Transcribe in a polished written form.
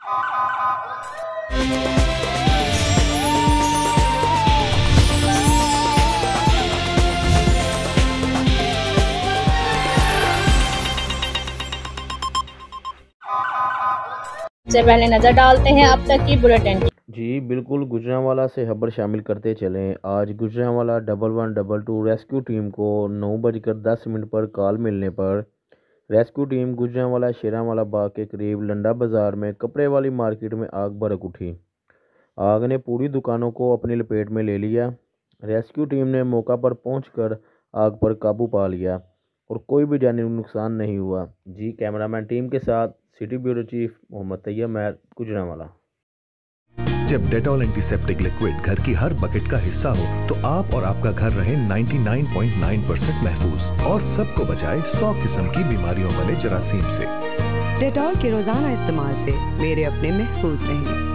سے پہلے نظر ڈالتے ہیں اب تک کی بلیٹن۔ جی بالکل، گجرانوالہ سے خبر شامل کرتے چلیں۔ آج گجرانوالہ 1122 ریسکیو ٹیم کو 9:10 پر کال ملنے پر ریسکیو ٹیم گجرانوالہ شیرانوالہ باغ کے قریب لنڈا بازار میں کپڑے والی مارکیٹ میں آگ بھڑک اٹھی۔ آگ نے پوری دکانوں کو اپنی لپیٹ میں لے لیا۔ ریسکیو ٹیم نے موقع پر پہنچ کر آگ پر قابو پا لیا اور کوئی بھی جانی نقصان نہیں ہوا۔ جی کیمرامین ٹیم کے ساتھ سٹی بیورو چیف محمد طیب مہر، گجرانوالہ۔ جب ڈیٹول اینٹی سیپٹک لیکوڈ گھر کی ہر بکٹ کا حصہ ہو تو آپ اور آپ کا گھر رہے 99.9% محفوظ اور سب کو بچائے 100 قسم کی بیماریوں والے جراثیم سے۔ ڈیٹول کے روزانہ استعمال سے میرے اپنے محفوظ رہیں۔